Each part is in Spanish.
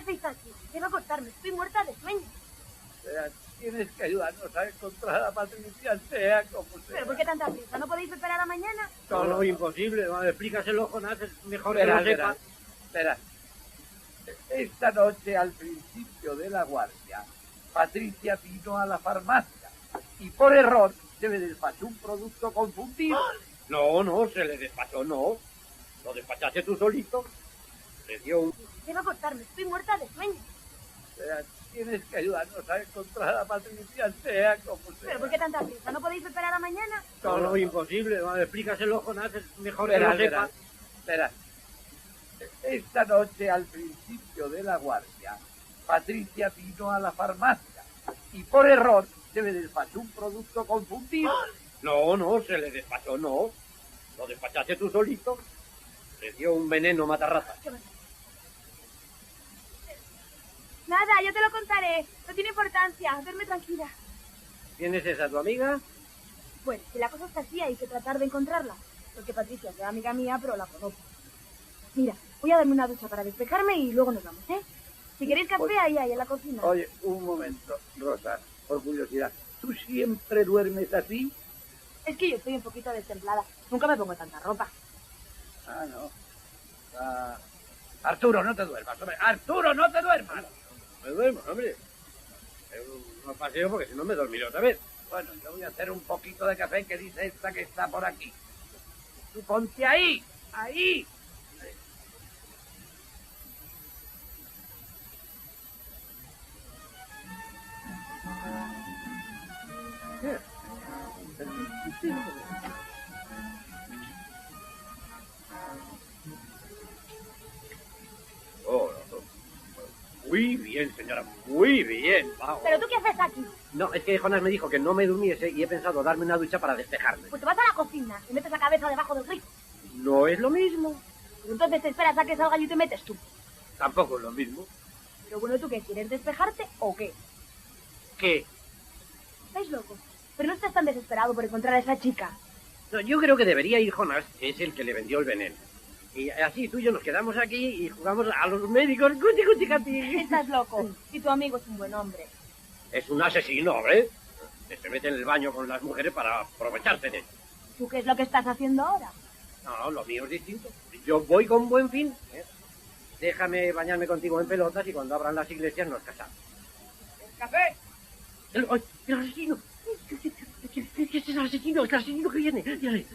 hacéis aquí? Quiero acostarme, estoy muerta de sueño. Tienes que ayudarnos a encontrar a Patricia, sea como sea. ¿Pero por qué tanta prisa? ¿No podéis esperar a mañana? No, imposible. Explícaselo, Jonás, es mejor que Verás, lo sepa. verás. Esta noche, al principio de la guardia, Patricia vino a la farmacia y por error se le despachó un producto confundido. No, se le despachó, no. Lo despachaste tú solito. Le dio un... Quiero acostarme, estoy muerta de sueño. Tienes que ayudarnos a encontrar a Patricia, sea como sea. ¿Pero por qué tanta prisa? ¿No podéis esperar a mañana? No, imposible. Explícaselo, Jonás, es mejor que lo sepa. Verás. Esta noche, al principio de la guardia, Patricia vino a la farmacia y por error se le despachó un producto confundido. No, se le despachó, no. Lo despachaste tú solito. Le dio un veneno matarratas. Nada, yo te lo contaré. No tiene importancia. Duerme tranquila. ¿Quién es esa, tu amiga? Bueno, si la cosa está así, hay que tratar de encontrarla. Porque Patricia es amiga mía, pero la conozco. Mira, voy a darme una ducha para despejarme y luego nos vamos, ¿eh? Si queréis café, ahí hay, en la cocina. Oye, un momento, Rosa, por curiosidad. ¿Tú siempre duermes así? Es que yo estoy un poquito destemplada. Nunca me pongo tanta ropa. Ah, no. Arturo, no te duermas, hombre. Arturo, no te duermas. Me duermo, hombre. No paseo porque si no me dormiré otra vez. Bueno, yo voy a hacer un poquito de café que dice esta que está por aquí. Tú ponte ahí, ahí. Oh, muy bien, señora, muy bien. Vamos. ¿Pero tú qué haces aquí? No, es que Jonás me dijo que no me durmiese y he pensado darme una ducha para despejarme. Pues te vas a la cocina y metes la cabeza debajo del grifo. No es lo mismo. Pero entonces te esperas a que salga y te metes tú. Tampoco es lo mismo. Pero bueno, ¿tú qué? ¿Quieres despejarte o qué? ¿Qué? ¿Estáis locos? Pero no estás tan desesperado por encontrar a esa chica. No, yo creo que debería ir Jonás, que es el que le vendió el veneno. Y así tú y yo nos quedamos aquí y jugamos a los médicos. ¡Cuti, cuti, cati! Estás loco. Y tu amigo es un buen hombre. Es un asesino, ¿eh? Que se mete en el baño con las mujeres para aprovecharse de ellos. ¿Tú qué es lo que estás haciendo ahora? No, lo mío es distinto. Yo voy con buen fin. ¿Eh? Déjame bañarme contigo en pelotas y cuando abran las iglesias nos casamos. ¡Café! ¡El asesino! ¿Qué es el asesino? ¡Es el asesino que viene! ¡Mírale!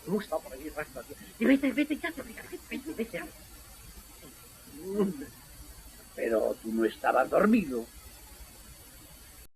¿Cómo está por ahí? Vete, ya, vete. Pero tú no estabas dormido.